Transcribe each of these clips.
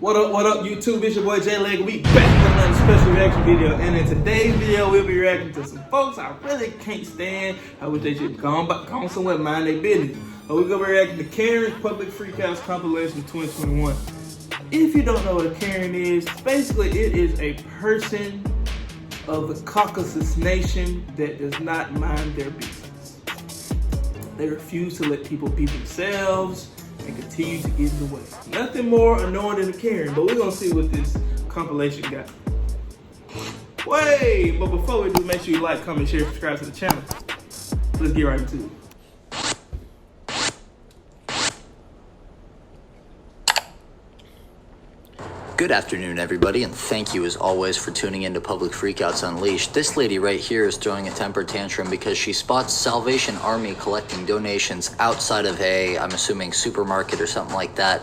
What up, YouTube? It's your boy J Leg. We back with another special reaction video. And in today's video, we'll be reacting to some folks I really can't stand. I wish they should gone somewhere, mind their business. But we're gonna be reacting to Karen's Public Freakouts compilation 2021. If you don't know what a Karen is, basically it is a person of the Caucasus Nation that does not mind their business. They refuse to let people be themselves and continue to get in the way. Nothing more annoying than a Karen, but we're gonna see what this compilation got. Wait, but before we do, make sure you like, comment, share, subscribe to the channel. Let's get right into it. Good afternoon, everybody, and thank you as always for tuning in to Public Freakouts Unleashed. This lady right here is throwing a temper tantrum because she spots Salvation Army collecting donations outside of I'm assuming supermarket or something like that.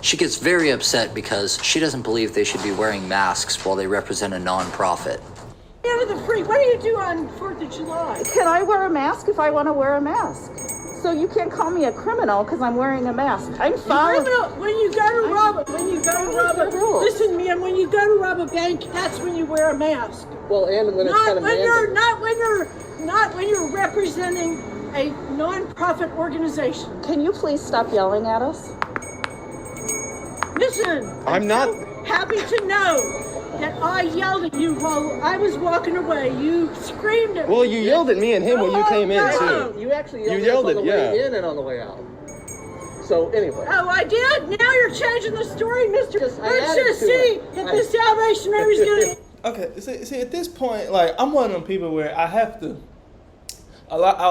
She gets very upset because she doesn't believe they should be wearing masks while they represent a non-profit. End of the freak, what do you do on 4th of July? Can I wear a mask if I want to wear a mask? So you can't call me a criminal because I'm wearing a mask. I'm fine. When you go to rob listen, man, when you go to rob a bank, that's when you wear a mask. Well, and when it's kind of mandated. Not when you're representing a non-profit organization. Can you please stop yelling at us? Listen, I'm not so happy to know that I yelled at you while I was walking away. You screamed at me. Well, you yelled at me and him when you came in, too. You actually yelled on the way in and on the way out. So, anyway. Oh, I did? Now you're changing the story, Mr. Let's just see if the Salvation Army's gonna... Okay, see, at this point, like, I'm one of them people where I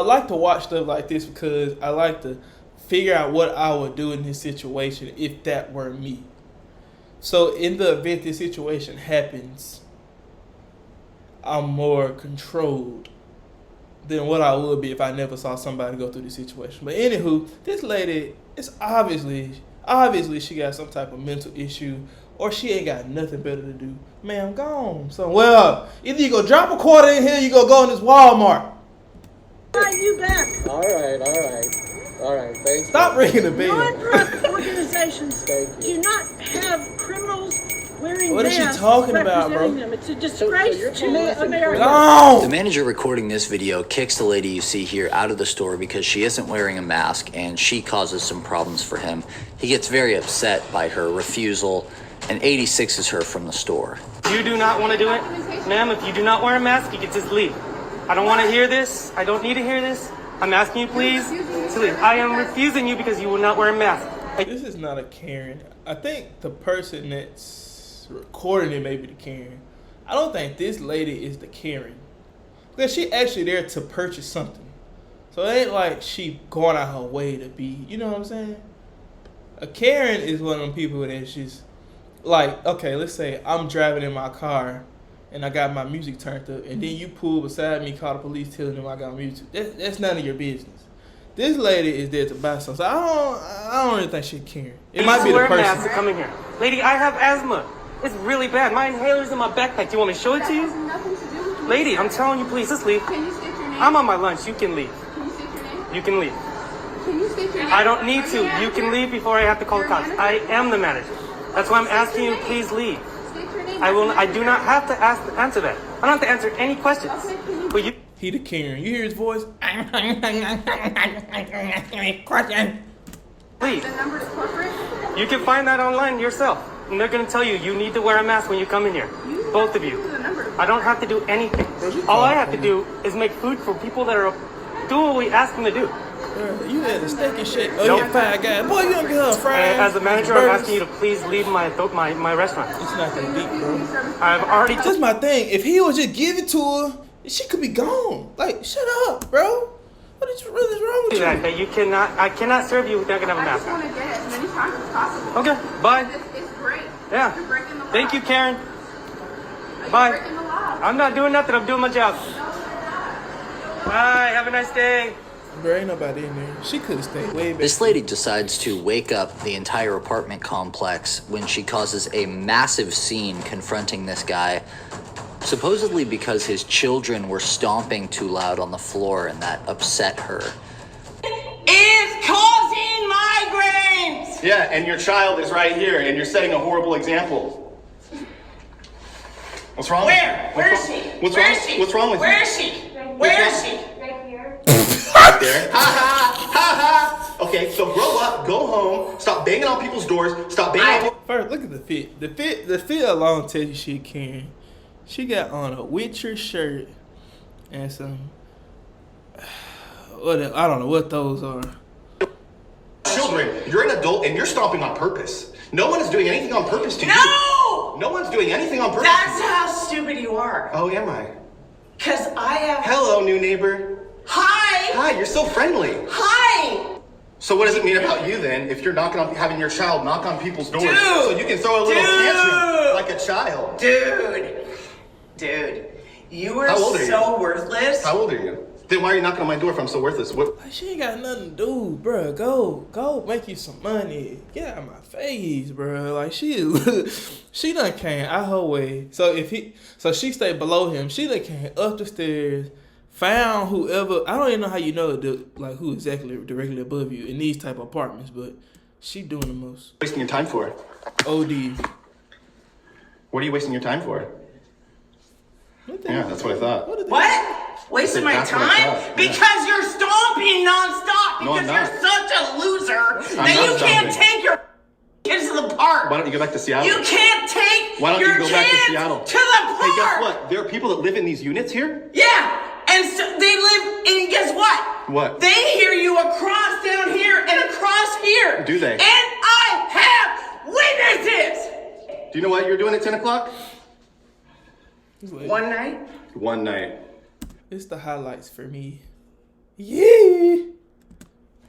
like to watch stuff like this because I like to figure out what I would do in this situation if that were me. So in the event this situation happens, I'm more controlled than what I would be if I never saw somebody go through this situation. But anywho, this lady, it's obviously she got some type of mental issue or she ain't got nothing better to do. Man, go on. So, well, either you go drop a quarter in here or you go in this Walmart. Are you back? All right, thanks. Stop ringing the bell. Non-profit organizations do not have criminals wearing What is masks she talking about, bro? them. It's a disgrace to America. No! The manager recording this video kicks the lady you see here out of the store because she isn't wearing a mask and she causes some problems for him. He gets very upset by her refusal and 86s her from the store. You do not want to do it? Ma'am, if you do not wear a mask, you can just leave. I don't want to hear this. I don't need to hear this. I'm asking you, please, to leave. I am refusing you because you will not wear a mask. This is not a Karen. I think the person that's recording it may be the Karen. I don't think this lady is the Karen. Because she actually there to purchase something. So it ain't like she going out her way to be, you know what I'm saying? A Karen is one of them people that's just like, okay, let's say I'm driving in my car and I got my music turned up, and then you pull beside me, call the police, telling them I got music. That's none of your business. This lady is there to buy something. So I don't really think she's caring. It might be the person. Mask to come in here. Lady, I have asthma. It's really bad. My inhaler's in my backpack. Do you want me to show it to you? Lady, I'm telling you, please, just leave. Can you state your name? I'm on my lunch. You can leave. Can you state your name? You can leave. Can you state your name? I don't need to. You can leave before I have to call the cops. I am the manager. That's why I'm asking you, please leave. State your name. I do not have to answer that. I don't have to answer any questions. But you. He the Karen. You hear his voice? Please. The number to corporate? You can find that online yourself. And they're going to tell you, you need to wear a mask when you come in here. Both of you. I don't have to do anything. All I have to do is make food for people that are doing what we ask them to do. You had a steak and shake. Oh, yeah, Five Guys. Boy, you don't get her fries. As a manager, I'm asking you to please leave my restaurant. It's not that deep, bro. I've already... That's my thing. If he was just give it to her, she could be gone. Like, shut up, bro. What is really wrong with you? That you cannot... I cannot serve you without having a mask on. I just want to get it as many times as possible. Okay, bye. It's great. Yeah. You're breaking the law. Thank you, Karen. You're Bye. breaking the law. I'm not doing nothing. I'm doing my job. Bye. Have a nice day. There ain't nobody in there. She could have stayed way back. This lady decides to wake up the entire apartment complex when she causes a massive scene confronting this guy, supposedly because his children were stomping too loud on the floor and that upset her. It's causing migraines. Yeah, and your child is right here, and you're setting a horrible example. What's wrong? Where? Where is she? What's Where wrong? is she? What's wrong with Where you? is she? Where is she? Right here. Right there. Ha ha! Ha ha! Okay, so grow up, go home, stop banging on people's doors, stop banging on... First, look at the fit. The fit alone tells you she Karen. She got on a Witcher shirt and some... I don't know what those are. Children, you're an adult and you're stomping on purpose. No one is doing anything on purpose to you. No! No one's doing anything on purpose. That's how stupid you are. Oh, am I? Because I have... Hello, new neighbor. Hi! Hi, you're so friendly. Hi! So what does it mean about you then if you're having your child knock on people's doors Dude! so you can throw a little Dude! tantrum like a child? Dude, you are How old are you? so worthless. How old are you? Then why are you knocking on my door if I'm so worthless? What? Like, she ain't got nothing to do, bro. Go make you some money. Get out of my face, bro. Like she done came out her way. So she stayed below him. She done came up the stairs, found whoever. I don't even know how you know who exactly directly above you in these type of apartments, but she doing the most. Wasting your time for? OD. What are you wasting your time for? Yeah, that's what I thought. What? Wasting my That's what I time? thought, yeah. Because you're stomping nonstop. No, I'm Because you're such a loser that not you can't stomping. take your kids to the park. Why don't you go back to Seattle? You can't take Why don't your you go back to kids Seattle? to the park. Hey, guess what? There are people that live in these units here. Yeah, and so they live, and guess what? What? They hear you across down here and across here. Do they? And I have witnesses. Do you know what you're doing at 10 o'clock? One night? One night. It's the highlights for me. Yeah.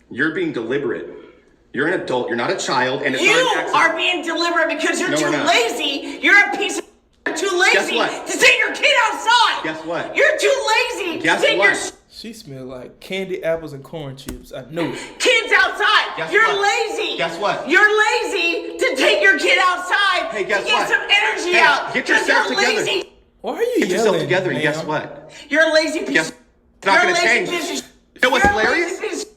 You're being deliberate. You're an adult. You're not a child, and it's You not an accident. are being deliberate because you're No, too we're not. lazy. You're a piece of you're too lazy what? to take your kid outside. Guess what? You're too lazy Guess to take what? your She smelled like candy apples and corn chips. I know it. kids outside. Guess You're what? lazy. Guess what? You're lazy to take your kid outside Hey, guess to get what? some energy Hey, out. get 'cause yourself you're together. Lazy. Why are you Get yelling? yourself together, and ma'am? guess what? You're a lazy piece. Guess of it's not You're gonna a lazy change. piece of You know what's You're a hilarious? lazy piece of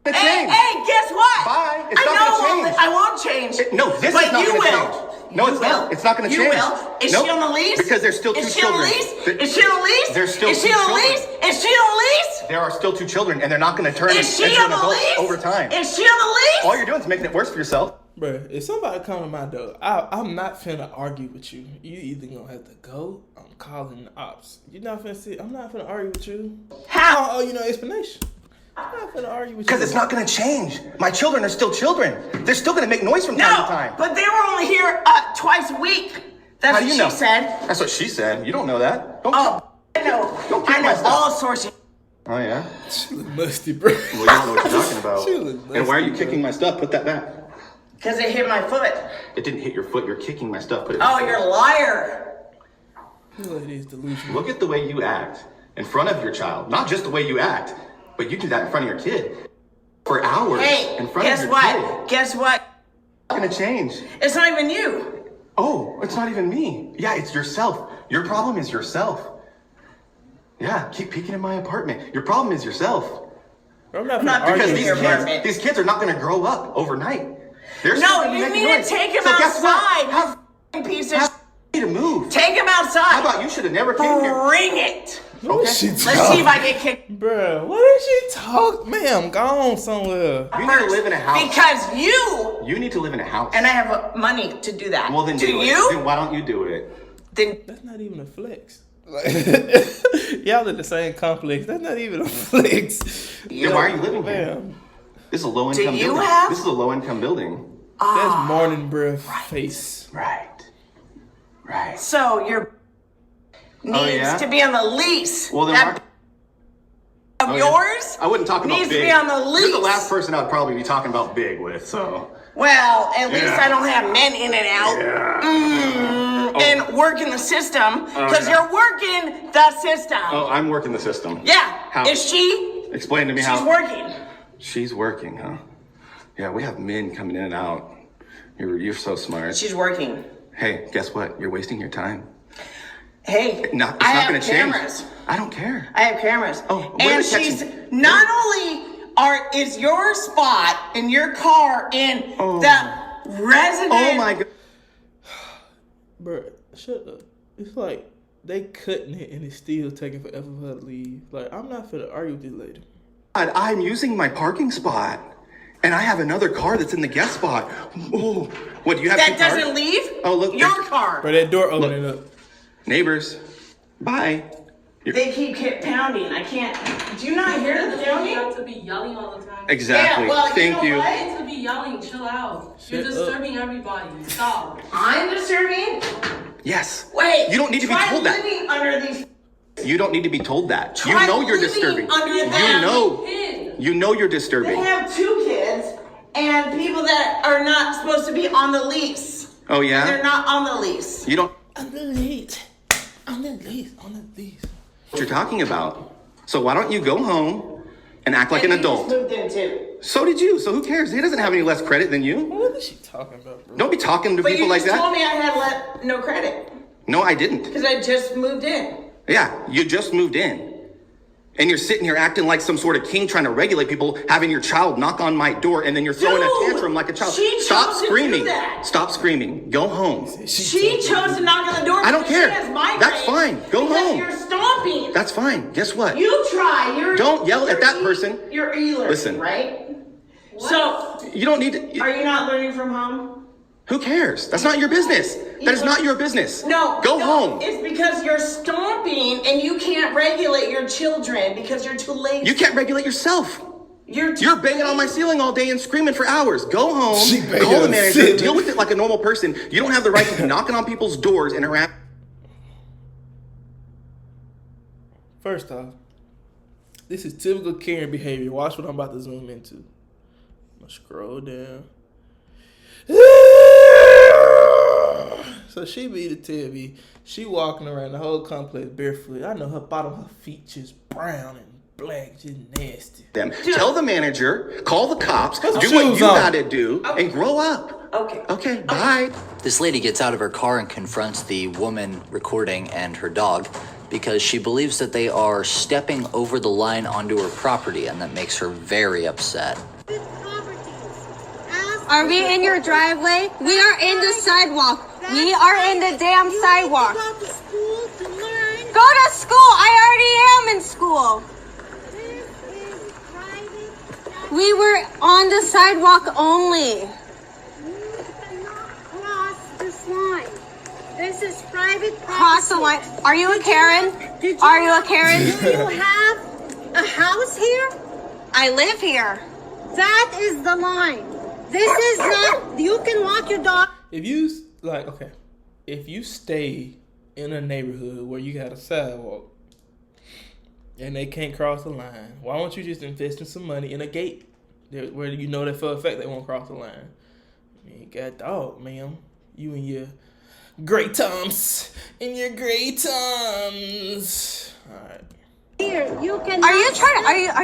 It's Hey, change. hey, guess what? Bye. It's I not know gonna change. I won't change. No, this but is not you gonna will. change. No, You it's not. will. It's not gonna You change. will. Is Nope. she on the lease? Because there's still two Is she on the children. lease? Is she on the lease? There's still Is she two on the children. lease? Is she on the lease? There are still two children, and they're not going to turn Is she into on an the adult lease? over time. Is she on the lease? All you're doing is making it worse for yourself. Bruh, if somebody come to my door, I'm not finna argue with you. You either gonna have to go, I'm calling the ops. You're not finna sit, I'm not finna argue with you. How? I don't owe you no explanation. I'm not finna argue with you. Because it's not going to change. My children are still children. They're still going to make noise from time to No, time. but they were only here twice a week. That's How do what you she know? said. That's what she said. You don't know that. Don't Oh, I know. Don't kick I my know stuff. all sorts of. Oh, yeah? She look musty, bro. Well, you don't know what you're talking about. She look And why are you nasty, kicking my stuff? Put that back. Because it hit my foot. It didn't hit your foot. You're kicking my stuff. Put it Oh, back. you're a liar. Look at this delusional. Look at the way you act in front of your child. Not just the way you act, but you do that in front of your kid. For hours Hey, in front guess of your what? kid. Guess what? It's not going to change. It's not even you. Oh, it's not even me. Yeah, it's yourself. Your problem is yourself. Yeah, keep peeking in my apartment. Your problem is yourself. I'm not not finna argue Because with your you. apartment. these kids are not going to grow up overnight. They're still No, gonna be you making need noise. to take him So guess what? outside. Have You piece of. to move. Take him outside. How about you should have never came here? Bring it. What is she Let's see if I get kicked. Bruh, what is she talk? Ma'am, go on somewhere. You need to live in a house. Because you You need to live in a house. and I have money to do that. Well, then do do it. you? Then why don't you do it? Then That's not even a flex. Like, y'all in the same complex. That's not even a flex. Then why are you living here? Ma'am, This is a low-income you building. have- This is a low-income building. that's morning breath face. Right. Right. so your needs yeah? to be on the lease. Well, then That why? of Oh, yeah. yours I wouldn't talk about needs big. to be on the lease. You're the last person I would probably be talking about big with, so. Well, at least Yeah. I don't have men in and out. And working the system because yeah. you're working the system. Oh, I'm working the system. Yeah. How? Is she? Explain to me how. She's working. She's working, huh? Yeah, we have men coming in and out. You're so smart. She's working. Hey, guess what? You're wasting your time. Hey, No, it's I not have gonna change. cameras. I don't care. I have cameras. Oh, where and are they she's catching- not only is your spot in your car in the resident. Oh my God. Bro, shut up. It's like they cutting it and it's still taking forever for her to leave. Like, I'm not finna argue with this lady. I'm using my parking spot. And I have another car that's in the guest spot. Oh, what, do you have That two cars? doesn't leave? Oh, look. Your car. Bro, that door opening up. Neighbors, bye. They keep pounding. I can't. Do you not hear the You pounding? have to be yelling all the time. Exactly. Yeah, well, Thank you. know what? You have to be yelling. Chill out. You're Shut disturbing everybody. Stop. I'm disturbing? Yes. Wait. You don't need to be try told that. living under these. You don't need to be told that. Try You know you're living disturbing. under You them. know. Kid. You know you're They disturbing. have 2 kids and people that are not supposed to be on the lease. Oh, yeah? They're not on the lease. You don't know On the lease. On the lease. On the lease. what you're talking about. So why don't you go home and act like an And you adult? just moved in too. So did you. So who cares? He doesn't have any less credit than you. What is she talking about, bro? Don't be talking to But people you like just told that. me I had no credit No, I didn't. because I just moved in. Yeah, you just moved in. And you're sitting here acting like some sort of king trying to regulate people, having your child knock on my door, and then you're throwing a Dude, tantrum like a child. she Stop chose to do screaming. that. Stop screaming. Go home. She chose to knock on the door. I don't because care. She has migraines That's fine. Go because home. You're stomping. That's fine. Guess what? You try. Don't yell at that person. You're e-learning, Listen. right? So, You don't need to. are you not learning from home? Who cares? That's not your business. That is not your business. No. Go no, home. It's because you're stomping and you can't regulate your children because you're too lazy. You can't regulate yourself. You're banging on my ceiling all day and screaming for hours. Go home. She banging Call the on the manager. ceiling. Deal with it like a normal person. You don't have the right to be knocking on people's doors and harass. First off, this is typical Karen behavior. Watch what I'm about to zoom into. I'm gonna scroll down. So she be to tell me she walking around the whole complex barefoot. I know her bottom, her feet just brown and black, just nasty. Them. Tell the manager, call the cops, do what shoes you on. gotta do, and grow up. Okay. Okay, bye. This lady gets out of her car and confronts the woman recording and her dog because she believes that they are stepping over the line onto her property, and that makes her very upset. Are we in your driveway? We are in the sidewalk. We are in the damn sidewalk. Go to school to learn. Go to school. I already am in school. This is private. We were on the sidewalk only. You cannot cross this line. This is private property. Cross the line. Are you a Karen? Are you a Karen? Do you have a house here? I live here. That is the line. This is not, you can walk your dog. If you, like, okay, if you stay in a neighborhood where you got a sidewalk and they can't cross the line, why don't you just invest in some money in a gate where you know that for a fact they won't cross the line? You ain't got dog, ma'am. You and your great Toms. In your great Toms. All right. Here, you can. Are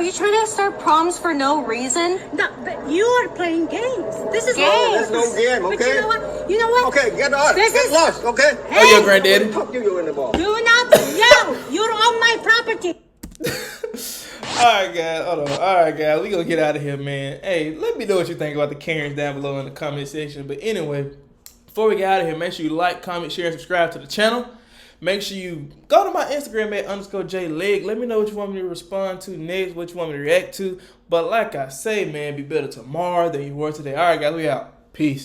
you trying to start proms for no reason? No, but you are playing games. This is Games? all. There's no game, But okay? you know what? You know what? Okay, get on. This Get is- lost, okay? Oh, your granddaddy? Fuck you in the ball. Do not yell. You're on my property. Alright guys, hold on. Alright guys, we gonna get out of here, man. Hey, let me know what you think about the Karens down below in the comment section. But anyway, before we get out of here, make sure you like, comment, share, and subscribe to the channel. Make sure you go to my Instagram at _JLeg. Let me know what you want me to respond to next, what you want me to react to. But like I say, man, be better tomorrow than you were today. Alright guys, we out. Peace.